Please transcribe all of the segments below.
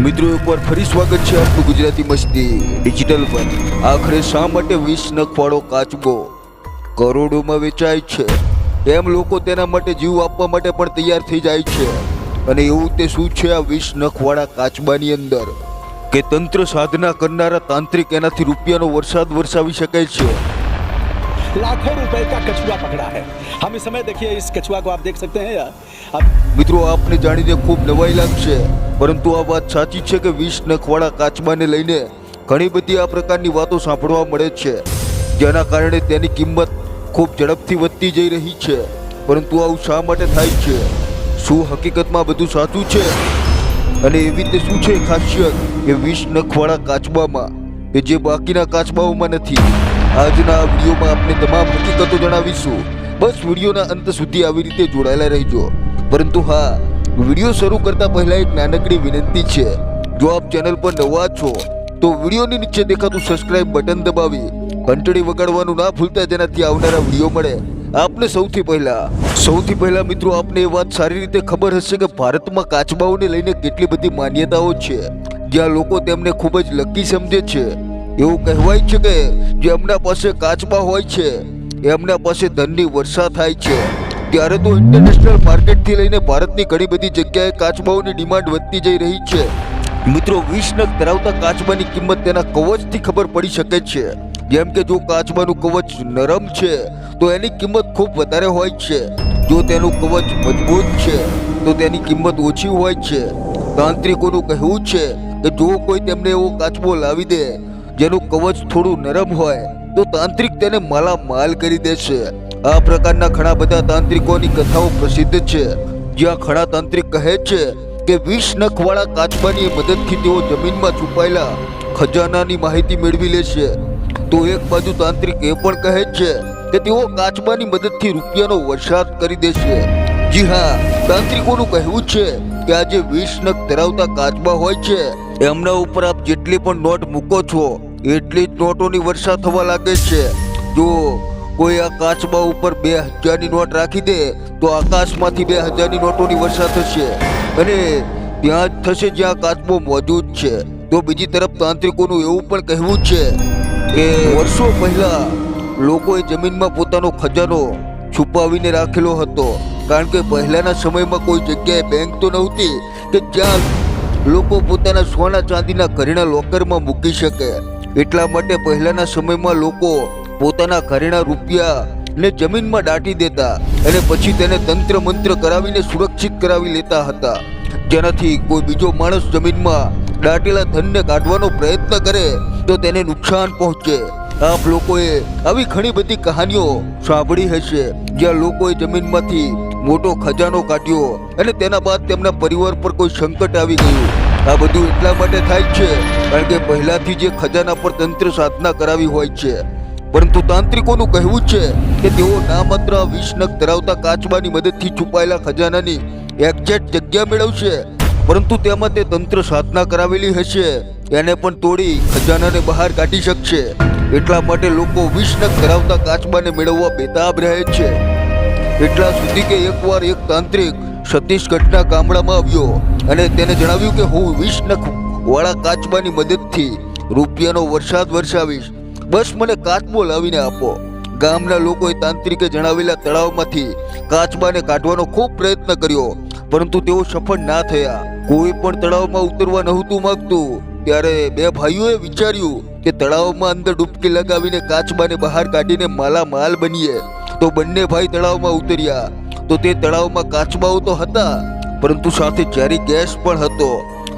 મિત્રો એકવાર ફરી સ્વાગત છે આપનું ગુજરાતી મસ્તી ડિજિટલ પર। આખરે શા માટે 20 નખવાળો કાચબો કરોડોમાં વેચાય છે? એમ લોકો તેના માટે જીવ આપવા માટે પણ તૈયાર થઈ જાય છે। અને એવું તે શું છે આ 20 નખવાળા કાચબાની અંદર કે તંત્ર સાધના કરનારા તાંત્રિક એનાથી રૂપિયાનો વરસાદ વરસાવી શકે છે। लाखों रुपए का कछुआ पकड़ा है। हम इस समय देखिए इस कछुआ को आप देख सकते हैं यार। મિત્રો આપને જાણીને ખૂબ નવાઈ લાગશે, પરંતુ આ વાત સાચી છે કે 20 નખવાળા કાચબાને લઈને ઘણી બધી આ પ્રકારની વાતો સાંભળવા મળે છે, જેના કારણે તેની કિંમત ખૂબ ઝડપથી વધતી જઈ રહી છે। પરંતુ આવું શા માટે થાય છે? શું હકીકતમાં બધું સાચું છે? અને એવી તે શું છે ખાસિયત કે 20 નખવાળા કાચબામાં કે જે બાકીના કાચબાઓમાં નથી? આજના આ વિડીયોમાં આપણે તમામ હકીકતો જણાવીશું। બસ વિડીયોના અંત સુધી આવી રીતે જોડાયેલા રહેજો। પરંતુ હા, વિડીયો શરૂ કરતા પહેલા એક નાનકડી વિનંતી છે। જો આપ ચેનલ પર નવા છો તો વિડીયોની નીચે દેખાતું સબસ્ક્રાઇબ બટન દબાવી ઘંટડી વગાડવાનું ના ભૂલતા, જેનાથી આવનારા વિડીયો મળે આપને સૌથી પહેલા। મિત્રો આપને એ વાત સારી રીતે ખબર હશે કે ભારતમાં કાચબાઓને લઈને કેટલી બધી માન્યતાઓ છે, જ્યાં લોકો તેમને ખૂબ જ લકી સમજે છે। એવું કહેવાય છે કે જેમના પાસે કાચબા હોય છે એમના પાસે ધનની વર્ષા થાય છે। ત્યારે તો ઇન્ટરનેશનલ માર્કેટથી લઈને ભારતની ઘણી બધી જગ્યાએ કાચબાઓની ડિમાન્ડ વધતી જઈ રહી છે। મિત્રો 20 નખ ધરાવતા કાચબાની કિંમત તેના કવચથી ખબર પડી શકે છે। જેમ કે જો કાચબાનું કવચ નરમ છે તો એની કિંમત ખૂબ વધારે હોય છે, જો તેનું કવચ મજબૂત છે તો તેની કિંમત ઓછી હોય છે। તાંત્રિકોનું કહેવું છે કે જો કોઈ તેમને એવો કાચબો લાવી દે જેનું કવચ થોડું નરમ હોય તો તાંત્રિક તેને માલામાલ કરી દેશે। આ પ્રકારના ઘણા બધા તાંત્રિકોની કથાઓ પ્રસિદ્ધ છે, જ્યાં ઘણા તાંત્રિક કહે છે કે 20 નખવાળા કાચબાની મદદથી તેઓ જમીનમાં છુપાયેલા ખજાનાની માહિતી મેળવી લેશે। તો એક બાજુ તાંત્રિક એ પણ કહે છે કે તેઓ કાચબાની મદદથી રૂપિયાનો વરસાદ કરી દેશે। જી હા, તાંત્રિકોનું કહેવું છે કે આ જે 20 નખ ધરાવતા કાચબા હોય છે એમના ઉપર આપ જેટલી પણ નોટ મૂકો છો એટલી જ નોટોની વર્ષા થવા લાગે છે। જો કોઈ આ કાચબા ઉપર 2000ની નોટ રાખી દે તો આકાશમાંથી 2000ની નોટોની વર્ષા થશે, અને ત્યાં જ થશે જ્યાં કાચબો મોજૂદ છે। તો બીજી તરફ તાંત્રિકોનું એવું પણ કહેવું છે કે વર્ષો પહેલા લોકોએ જમીનમાં પોતાનો ખજાનો છુપાવીને રાખેલો હતો, કારણ કે પહેલાના સમયમાં કોઈ જગ્યાએ બેંક તો નહોતી કે જ્યાં લોકો પોતાના સોના ચાંદીના ઘરેણા લોકરમાં મૂકી શકે। એટલા માટે પહેલાના સમયમાં લોકો પોતાના ઘરેણા રૂપિયા ને જમીનમાં દાટી દેતા અને પછી તેને તંત્ર મંત્ર કરાવીને સુરક્ષિત કરાવી લેતા હતા, જેનાથી કોઈ બીજો માણસ જમીનમાં દાટેલા ધનને કાઢવાનો પ્રયત્ન કરે તો તેને નુકસાન પહોંચે। આપ લોકોએ આવી ઘણી બધી કહાનીઓ સાંભળી હશે, જ્યાં લોકોએ જમીનમાંથી મોટો ખજાનો કાઢ્યો અને તેના બાદ તેમના પરિવાર પર કોઈ સંકટ આવી ગયું। આ બધું એટલા માટે થાય છે કારણ કે પહેલાથી જે ખજાના પર તંત્ર સાધના કરાવી હોય છે। પરંતુ તાંત્રિકોનું કહેવું છે કે તેઓ ના માત્ર 20 નખ ધરાવતા કાચબાની મદદથી છુપાયેલા ખજાનાની એક્ઝેક્ટ જગ્યા મેળવશે, પરંતુ તેમાં તે તંત્ર સાધના કરાવેલી હશે એને પણ તોડી ખજાનાને બહાર કાઢી શકશે। એટલા માટે લોકો 20 નખ ધરાવતા કાચબાને મેળવવા બેતાબ રહે છે। એટલા સુધી કે એકવાર એક તાંત્રિક છત્તીસગઢના ગામડામાં આવ્યો અને તેને જણાવ્યું કે હું 20 નખ વાળા કાચબાની મદદથી રૂપિયાનો વરસાદ વરસાવીશ, બસ મને કાચબો લાવીને આપો। ગામના લોકોએ તાંત્રિકે જણાવેલા તળાવમાંથી કાચબાને કાઢવાનો ખૂબ પ્રયત્ન કર્યો, પરંતુ તેઓ સફળ ના થયા। કોઈ પણ તળાવમાં ઉતરવા નહોતું માંગતું। ત્યારે બે ભાઈઓએ વિચાર્યું કે તળાવમાં અંદર ડૂબકી લગાવીને કાચબાને બહાર કાઢીને માલામાલ બનીએ। તો બંને ભાઈ તળાવમાં ઉતર્યા તો તે તળાવમાં કાચબાઓ તો હતા, પરંતુ સાથે ઝેરી ગેસ પણ હતો।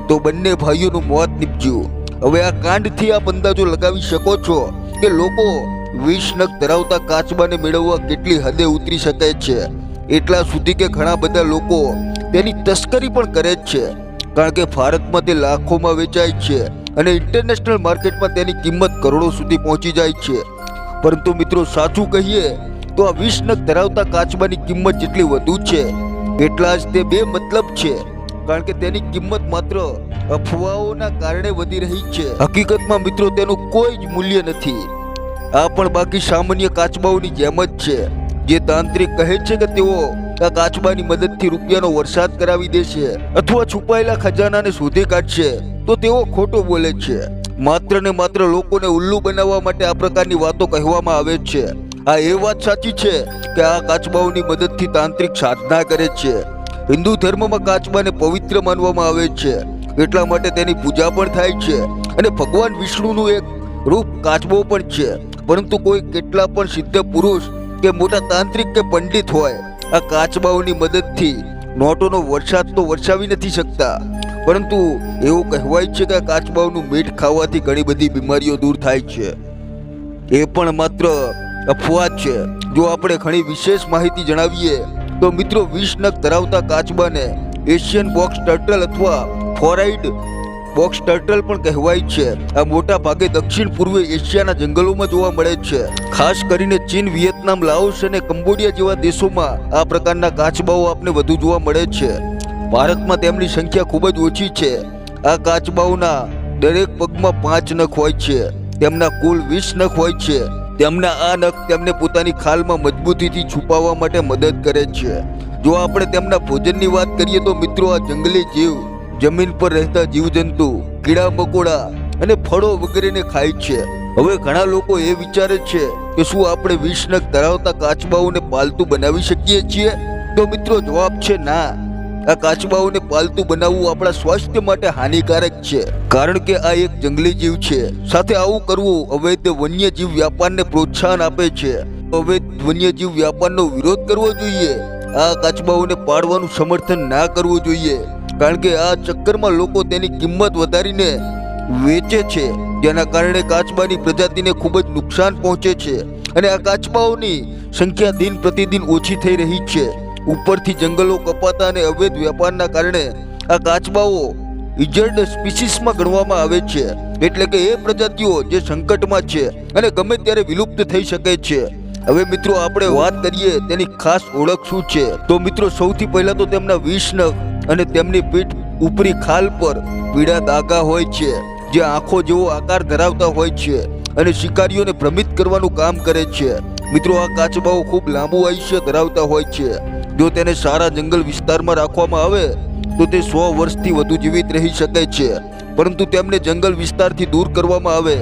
તો બંને ભાઈઓનું મોત નીપજ્યું। હવે આ કાંડથી આપ અંદાજો લગાવી શકો છો કે લોકો 20 નખ ધરાવતા કાચબાને મેળવવા કેટલી હદે ઉતરી શકે છે। એટલા સુધી કે ઘણા બધા લોકો તેની તસ્કરી પણ કરે છે, કારણ કે ભારતમાં તે લાખોમાં વેચાય છે અને ઇન્ટરનેશનલ માર્કેટમાં તેની કિંમત કરોડો સુધી પહોંચી જાય છે। પરંતુ મિત્રો સાચું કહીએ તો આ 20 નખ ધરાવતા કાચબાની કિંમત જેટલી વધુ છે એટલા જ તે બે મતલબ છે, કારણ કે તેની કિંમત માત્ર અફવાઓના કારણે વધી રહી છે। હકીકતમાં મિત્રો તેનું કોઈ જ મૂલ્ય નથી। આ પણ બાકી સામાન્ય કાચબાઓની જેમ જ છે, જે તાંત્રિક કહે છે કે તેઓ આ કાચબાની મદદથી રૂપિયાનો વરસાદ કરાવી દેશે અથવા છુપાયેલા ખજાનાને શોધી કાઢશે તો તેઓ ખોટો બોલે છે. માત્ર ને માત્ર લોકોને ઉલ્લુ બનાવવા માટે આ પ્રકારની વાતો કહેવામાં આવે છે. આ એ વાત સાચી છે કે આ કાચબાઓની મદદથી તાંત્રિક સાધના કરે છે. હિન્દુ ધર્મમાં કાચબાને પવિત્ર માનવામાં આવે છે, એટલા માટે તેની પૂજા પણ થાય છે અને ભગવાન વિષ્ણુનું એક રૂપ કાચબો પણ છે. પરંતુ કોઈ કેટલા પણ સિદ્ધ પુરુષ કે મોટા તાંત્રિક કે પંડિત હોય આ કાચબાઓની મદદથી નોટોનો વરસાદ તો વરસાવી નથી શકતા. પરંતુ એવું કહેવાય છે કે આ કાચબાઓનું મીઠ ખાવાથી ઘણી બધી બીમારીઓ દૂર થાય છે. એ પણ માત્ર અફવા છે. જો આપણે ઘણી વિશેષ માહિતી જણાવીએ તો મિત્રો 20 નખ ધરાવતા કાચબાને એશિયન બોક્સ ટર્ટલ અથવા ફોરાઇડ બોક્સ ટર્ટલ પણ કહેવાય છે. આ મોટા ભાગે દક્ષિણ પૂર્વ એશિયાના જંગલોમાં જોવા મળે છે. ખાસ કરીને ચીન, વિયેતનામ, લાઓસ અને કંબોડિયા જેવા દેશોમાં આ પ્રકારના કાચબાઓ આપને વધુ જોવા મળે છે. ભારતમાં તેમની સંખ્યા ખૂબ જ ઓછી છે. આ કાચબાઓના દરેક પગમાં 5 નખ હોય છે. તેમના કુલ 20 નખ હોય છે. તેમના આ નખ તેમને પોતાની ખાલમાં મજબૂતીથી છુપાવવા માટે મદદ કરે છે. જો આપણે તેમના ભોજનની વાત કરીએ તો મિત્રો આ જંગલી જીવ જમીન પર રહેતા જીવજંતુ, કીડા મકોડા અને ફળો વગેરેને ખાય છે. હવે ઘણા લોકો એ વિચારે છે કે શું આપણે 20 નખ ધરાવતા કાચબાઓને પાલતુ બનાવી શકીએ છીએ? તો મિત્રો જવાબ છે ના. આ કાચબાઓને પાલતુ બનાવવું આપણા સ્વાસ્થ્ય માટે હાનિકારક છે, કારણ કે આ એક જંગલી જીવ છે. સાથે આવું કરવું અવૈધ વન્યજીવ વ્યાપારને પ્રોત્સાહન આપે છે. અવૈધ વન્યજીવ વ્યાપારનો વિરોધ કરવો જોઈએ. આ કાચબાઓને પાળવાનું સમર્થન ના કરવું જોઈએ, કારણ કે આ ચક્કરમાં લોકો તેની કિંમત વધારીને વેચે છે, જેના કારણે કાચબાની પ્રજાતિને ખૂબ જ નુકસાન પહોંચે છે અને આ કાચબાઓની સંખ્યા દિન પ્રતિદિન ઓછી થઈ રહી છે. ઉપરથી જંગલો કપાતા અને અવૈધ વ્યાપારના કારણે આ કાચબાઓ ઇન્જર્ડ સ્પીસીસમાં ગણવામાં આવે છે, એટલે કે એ પ્રજાતિઓ જે સંકટમાં છે અને ગમે ત્યારે વિલુપ્ત થઈ શકે છે. હવે મિત્રો આપણે વાત કરીએ તેની ખાસ ઓળખ શું છે. તો મિત્રો સૌથી પહેલા તો તેમના 20 નખ અને તેમની પીઠ ઉપરી ખાલ પર પીળા દાગા હોય છે, જે આંખો જેવો આકાર ધરાવતા હોય છે અને શિકારીઓને ભ્રમિત કરવાનું કામ કરે છે. મિત્રો આ કાચબાઓ ખૂબ લાંબુ આયુષ્ય ધરાવતા હોય છે. જો તેને સારા જંગલ વિસ્તારમાં રાખવામાં આવે તો તે 100 વર્ષથી વધુ જીવિત રહી શકે છે. પરંતુ તેમને જંગલ વિસ્તારથી દૂર કરવામાં આવે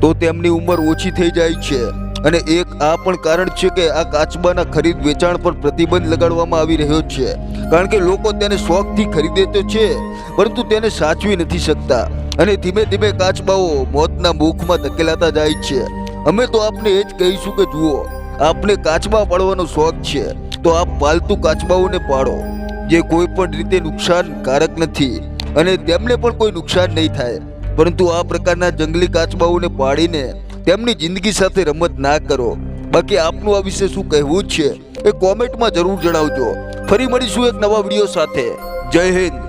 તો તેમની ઉંમર ઓછી થઈ જાય છે. અને એક આ પણ કારણ છે કે આ કાચબાના ખરીદ વેચાણ પર પ્રતિબંધ લગાડવામાં આવી રહ્યો છે, કારણ કે લોકો તેને શોખથી ખરીદે તો છે પરંતુ તેને સાચવી નથી શકતા અને ધીમે ધીમે કાચબાઓ મોતના મુખમાં ધકેલાતા જાય છે. અમે તો આપને એ જ કહીશું કે જુઓ, આપને કાચબા પાળવાનો શોખ છે તો આપ પાલતુ કાચબાઓને પાળો, જે કોઈ પણ રીતે નુકસાનકારક નથી અને તેમને પણ કોઈ નુકસાન નહીં થાય. પરંતુ આ પ્રકારના જંગલી કાચબાઓને પાળીને તેમની જિંદગી સાથે રમત ના કરો. બાકી આપનું આ વિશે શું કહેવું છે એ કોમેન્ટમાં જરૂર જણાવજો. ફરી મળીશું એક નવા વિડીયો સાથે. જય હિન્દ.